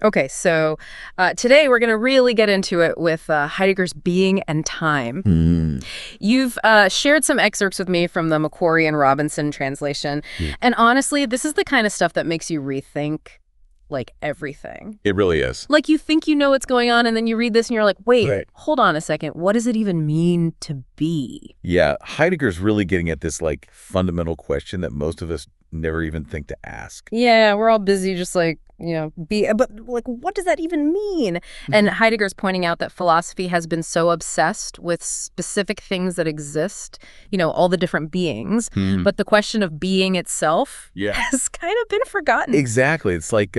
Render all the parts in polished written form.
Okay, so today we're going to really get into it with Heidegger's Being and Time. You've shared some excerpts with me from the Macquarie and Robinson translation, and honestly, this is the kind of stuff that makes you rethink, like, everything. It really is. Like, you think you know what's going on, and then you read this and you're like, wait, Right. Hold on a second. What does it even mean to be? Yeah, Heidegger's really getting at this, like, fundamental question that most of us never even think to ask. Yeah, we're all busy just like, but like, what does that even mean? And Heidegger's pointing out that philosophy has been so obsessed with specific things that exist, all the different beings. But the question of being itself has kind of been forgotten. Exactly. It's like,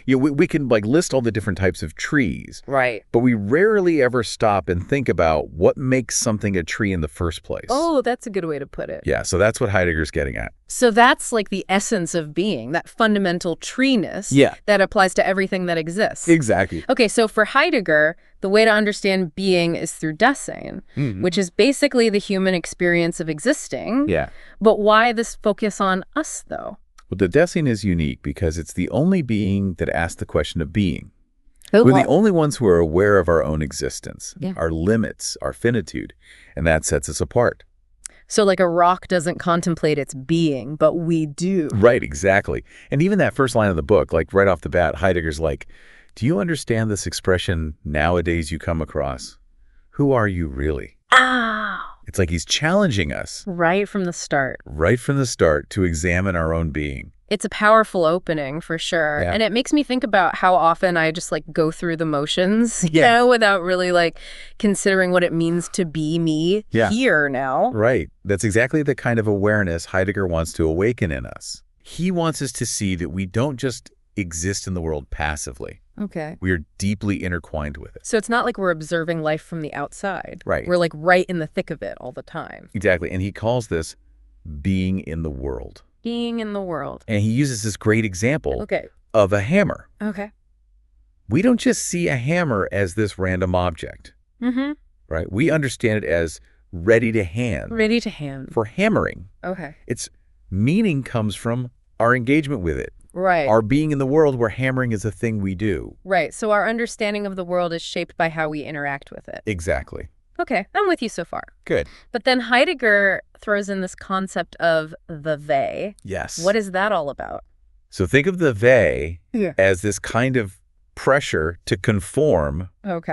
we can like list all the different types of trees. Right. But we rarely ever stop and think about what makes something a tree in the first place. Oh, that's a good way to put it. Yeah, so that's what Heidegger's getting at. So that's like the essence of being, that fundamental treeness that applies to everything that exists. Exactly. Okay, so for Heidegger, the way to understand being is through Dasein, which is basically the human experience of existing. Yeah. But why this focus on us, though? Well, the Dasein is unique because it's the only being that asks the question of being. We're the only ones who are aware of our own existence, our limits, our finitude, and that sets us apart. So like a rock doesn't contemplate its being, but we do. Right, exactly. And even that first line of the book, like right off the bat, Heidegger's like, do you understand this expression nowadays you come across? Who are you really? Ow! It's like he's challenging us. Right from the start. Right from the start to examine our own being. It's a powerful opening for sure. Yeah. And it makes me think about how often I just like go through the motions, without really like considering what it means to be me here now. Right. That's exactly the kind of awareness Heidegger wants to awaken in us. He wants us to see that we don't just exist in the world passively. Okay. We are deeply intertwined with it. So it's not like we're observing life from the outside. Right. We're like right in the thick of it all the time. Exactly. And he calls this being in the world. Being in the world. And he uses this great example Okay. of a hammer. Okay. We don't just see a hammer as this random object, right? We understand it as ready to hand. Ready to hand. For hammering. Okay. Its meaning comes from our engagement with it. Right. Our being in the world where hammering is a thing we do. Right. So our understanding of the world is shaped by how we interact with it. Exactly. Okay. I'm with you so far. Good. But then Heidegger throws in this concept of the they. Yes. What is that all about? So think of the they as this kind of pressure to conform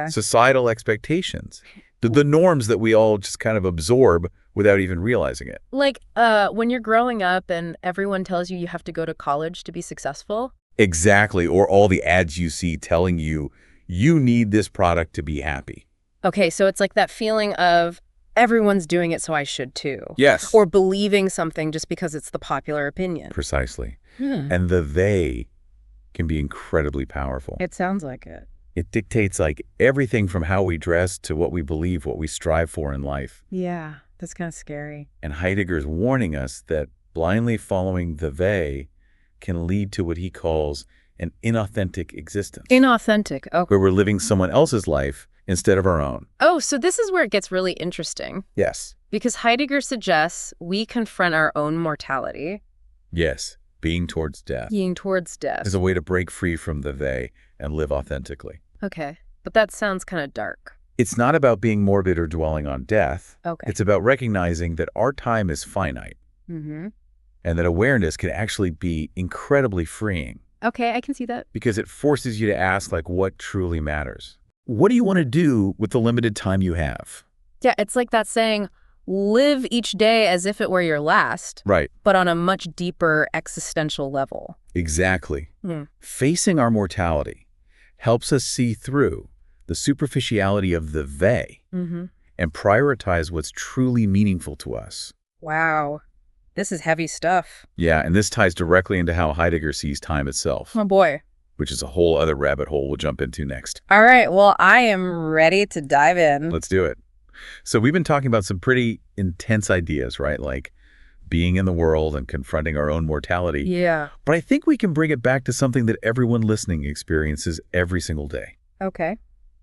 societal expectations. The norms that we all just kind of absorb without even realizing it. Like when you're growing up and everyone tells you have to go to college to be successful. Exactly. Or all the ads you see telling you, you need this product to be happy. Okay, so it's like that feeling of everyone's doing it, so I should too. Yes. Or believing something just because it's the popular opinion. Precisely. And the they can be incredibly powerful. It sounds like it. It dictates like everything from how we dress to what we believe, what we strive for in life. Yeah, that's kind of scary. And Heidegger's warning us that blindly following the they can lead to what he calls an inauthentic existence. Inauthentic, okay. Where we're living someone else's life instead of our own. Oh, so this is where it gets really interesting. Yes. Because Heidegger suggests we confront our own mortality. Yes, being towards death. Being towards death. As a way to break free from the they and live authentically. Okay, but that sounds kind of dark. It's not about being morbid or dwelling on death. Okay. It's about recognizing that our time is finite. And that awareness can actually be incredibly freeing. Okay, I can see that. Because it forces you to ask, like, what truly matters? What do you want to do with the limited time you have? Yeah, it's like that saying, live each day as if it were your last. Right. But on a much deeper existential level. Exactly. Facing our mortality helps us see through the superficiality of the they and prioritize what's truly meaningful to us. Wow. This is heavy stuff. Yeah, and this ties directly into how Heidegger sees time itself. Oh, boy. Which is a whole other rabbit hole we'll jump into next. All right, well, I am ready to dive in. Let's do it. So we've been talking about some pretty intense ideas, right? Like being in the world and confronting our own mortality. Yeah. But I think we can bring it back to something that everyone listening experiences every single day. Okay.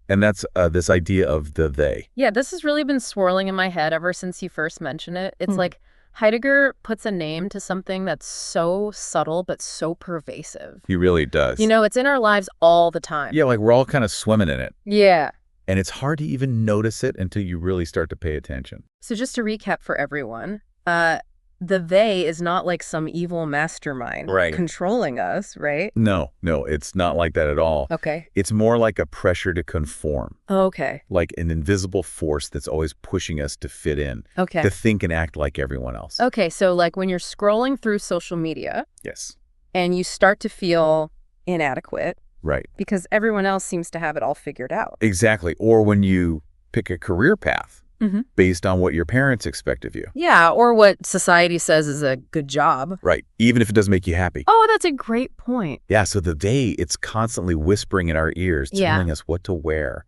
And that's this idea of the they. Yeah, this has really been swirling in my head ever since you first mentioned it. It's like Heidegger puts a name to something that's so subtle but so pervasive. He really does. It's in our lives all the time. Yeah, like we're all kind of swimming in it. Yeah. And it's hard to even notice it until you really start to pay attention. So just to recap for everyone, the they is not like some evil mastermind controlling us, right? No, it's not like that at all. Okay. It's more like a pressure to conform. Okay. Like an invisible force that's always pushing us to fit in. Okay. To think and act like everyone else. Okay, so like when you're scrolling through social media. Yes. And you start to feel inadequate. Right. Because everyone else seems to have it all figured out. Exactly. Or when you pick a career path. Based on what your parents expect of you. Yeah, or what society says is a good job. Right, even if it doesn't make you happy. Oh, that's a great point. Yeah, so the they, it's constantly whispering in our ears, telling us what to wear,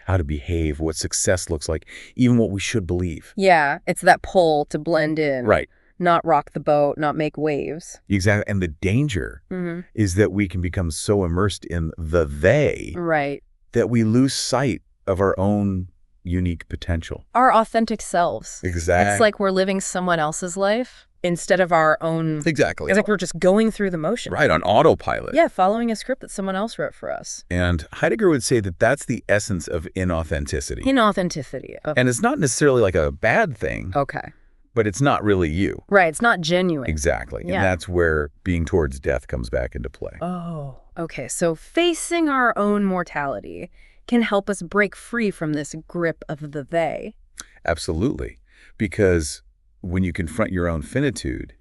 how to behave, what success looks like, even what we should believe. Yeah, it's that pull to blend in. Right. Not rock the boat, not make waves. Exactly, and the danger is that we can become so immersed in the they that we lose sight of our own unique potential. Our authentic selves. Exactly. It's like we're living someone else's life instead of our own. Exactly. It's like we're just going through the motion. Right, on autopilot. Yeah, following a script that someone else wrote for us. And Heidegger would say that that's the essence of inauthenticity. Inauthenticity. And it's not necessarily like a bad thing. Okay. But it's not really you. Right, it's not genuine. Exactly. Yeah. And that's where being towards death comes back into play. Oh, okay. So facing our own mortality can help us break free from this grip of the they. Absolutely. Because when you confront your own finitude,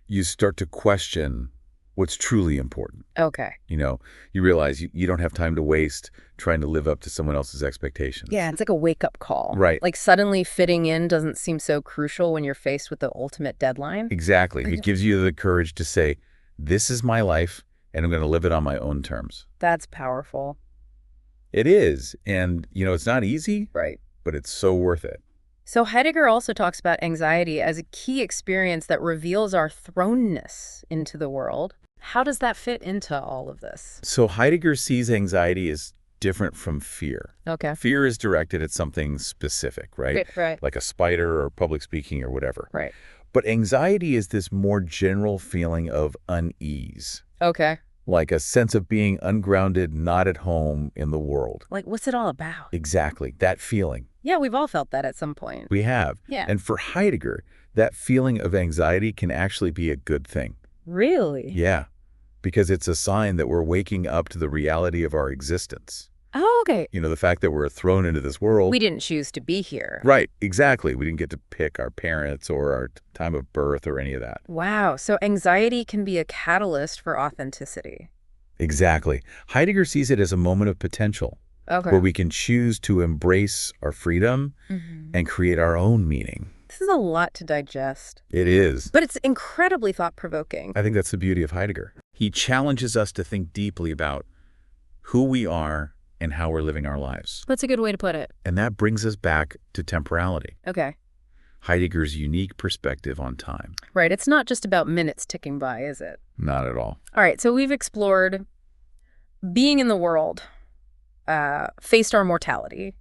you start to question what's truly important. Okay. You realize you don't have time to waste trying to live up to someone else's expectations. Yeah, it's like a wake-up call. Right. Like suddenly fitting in doesn't seem so crucial when you're faced with the ultimate deadline. Exactly. It gives you the courage to say, this is my life, and I'm going to live it on my own terms. That's powerful. It is. And, it's not easy. Right. But it's so worth it. So Heidegger also talks about anxiety as a key experience that reveals our thrownness into the world. How does that fit into all of this? So Heidegger sees anxiety as different from fear. Okay. Fear is directed at something specific, right? Right. Like a spider or public speaking or whatever. Right. But anxiety is this more general feeling of unease. Okay. Like a sense of being ungrounded, not at home in the world. Like, what's it all about? Exactly. That feeling. Yeah, we've all felt that at some point. We have. Yeah. And for Heidegger, that feeling of anxiety can actually be a good thing. Really? Yeah. Because it's a sign that we're waking up to the reality of our existence. Oh, okay. The fact that we're thrown into this world. We didn't choose to be here. Right, exactly. We didn't get to pick our parents or our time of birth or any of that. Wow. So anxiety can be a catalyst for authenticity. Exactly. Heidegger sees it as a moment of potential. Okay. Where we can choose to embrace our freedom and create our own meaning. This is a lot to digest. It is. But it's incredibly thought-provoking. I think that's the beauty of Heidegger. He challenges us to think deeply about who we are and how we're living our lives. That's a good way to put it. And that brings us back to temporality. Okay. Heidegger's unique perspective on time. Right. It's not just about minutes ticking by, is it? Not at all. All right. So we've explored being in the world, faced our mortality,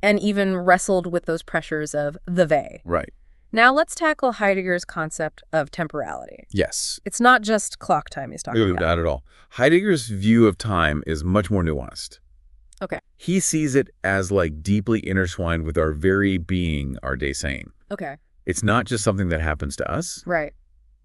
and even wrestled with those pressures of the they. Right. Now let's tackle Heidegger's concept of temporality. Yes. It's not just clock time he's talking about. Not at all. Heidegger's view of time is much more nuanced. Okay. He sees it as like deeply intertwined with our very being, our Dasein. Okay. It's not just something that happens to us. Right.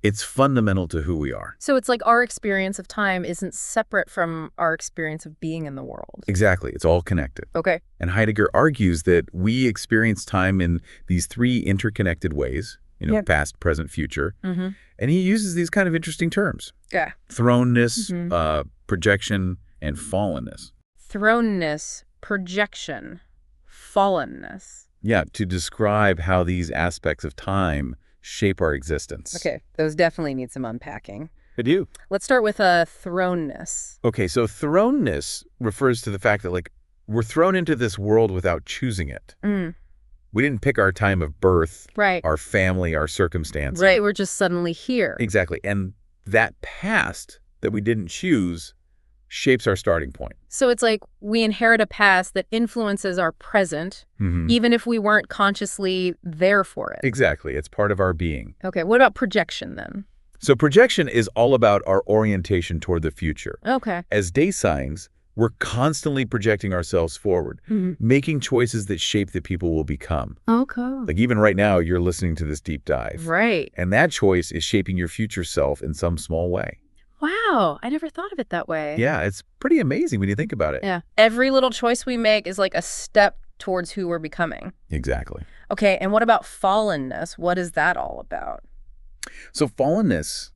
It's fundamental to who we are. So it's like our experience of time isn't separate from our experience of being in the world. Exactly. It's all connected. Okay. And Heidegger argues that we experience time in these three interconnected ways, past, present, future. And he uses these kind of interesting terms. Yeah. Thrownness, projection, and fallenness. Thrownness, projection, fallenness. Yeah, to describe how these aspects of time shape our existence. Okay, those definitely need some unpacking. They do. Let's start with thrownness. Okay, so thrownness refers to the fact that we're thrown into this world without choosing it. We didn't pick our time of birth, right? Our family, our circumstances. Right, we're just suddenly here. Exactly. And that past that we didn't choose shapes our starting point. So it's like we inherit a past that influences our present, even if we weren't consciously there for it. Exactly. It's part of our being. Okay, what about projection then? So projection is all about our orientation toward the future. Okay. As Daseins, we're constantly projecting ourselves forward, making choices that shape the people we'll become. Okay. Like even right now, you're listening to this deep dive. Right. And that choice is shaping your future self in some small way. Wow, I never thought of it that way. Yeah, it's pretty amazing when you think about it. Yeah. Every little choice we make is like a step towards who we're becoming. Exactly. Okay, and what about fallenness? What is that all about? So fallenness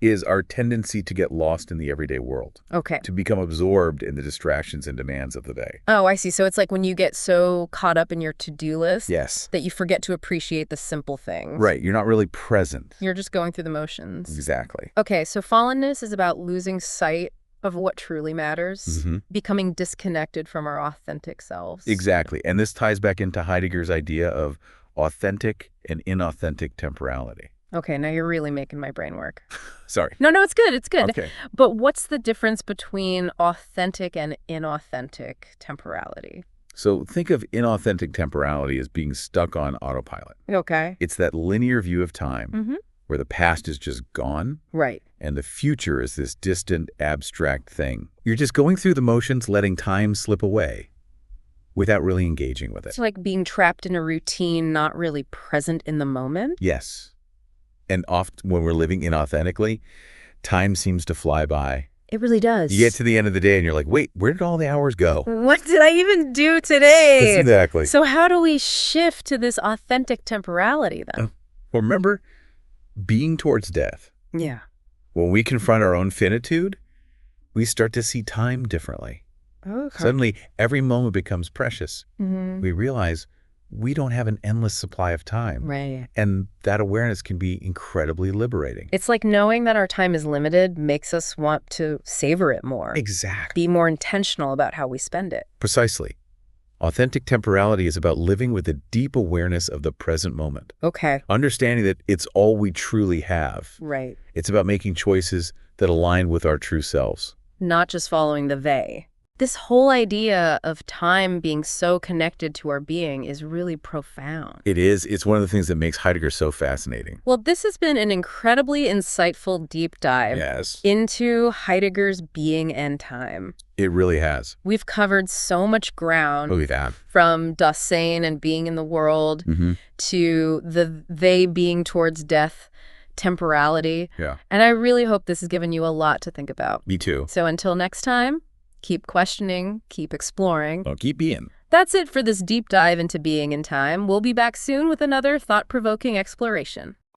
is our tendency to get lost in the everyday world. Okay. To become absorbed in the distractions and demands of the day. Oh, I see. So it's like when you get so caught up in your to-do list that you forget to appreciate the simple things. Right. You're not really present. You're just going through the motions. Exactly. Okay, so fallenness is about losing sight of what truly matters, becoming disconnected from our authentic selves. Exactly. And this ties back into Heidegger's idea of authentic and inauthentic temporality. Okay, now you're really making my brain work. Sorry. No, it's good. It's good. Okay. But what's the difference between authentic and inauthentic temporality? So think of inauthentic temporality as being stuck on autopilot. Okay. It's that linear view of time where the past is just gone. Right. And the future is this distant, abstract thing. You're just going through the motions, letting time slip away without really engaging with it. It's like being trapped in a routine, not really present in the moment? Yes. And often when we're living inauthentically, time seems to fly by. It really does. You get to the end of the day and you're like, wait, where did all the hours go? What did I even do today? Exactly. So how do we shift to this authentic temporality then? Well, remember, being towards death. Yeah. When we confront our own finitude, we start to see time differently. Okay. Suddenly, every moment becomes precious. We realize we don't have an endless supply of time. Right. And that awareness can be incredibly liberating. It's like knowing that our time is limited makes us want to savor it more. Exactly. Be more intentional about how we spend it. Precisely. Authentic temporality is about living with a deep awareness of the present moment. Okay. Understanding that it's all we truly have. Right. It's about making choices that align with our true selves. Not just following the they. This whole idea of time being so connected to our being is really profound. It is. It's one of the things that makes Heidegger so fascinating. Well, this has been an incredibly insightful deep dive into Heidegger's being and time. It really has. We've covered so much ground. Oh, we have. From Dasein and being in the world to the they being towards death, temporality. Yeah. And I really hope this has given you a lot to think about. Me too. So until next time, keep questioning, keep exploring. Oh, keep being. That's it for this deep dive into being and time. We'll be back soon with another thought-provoking exploration.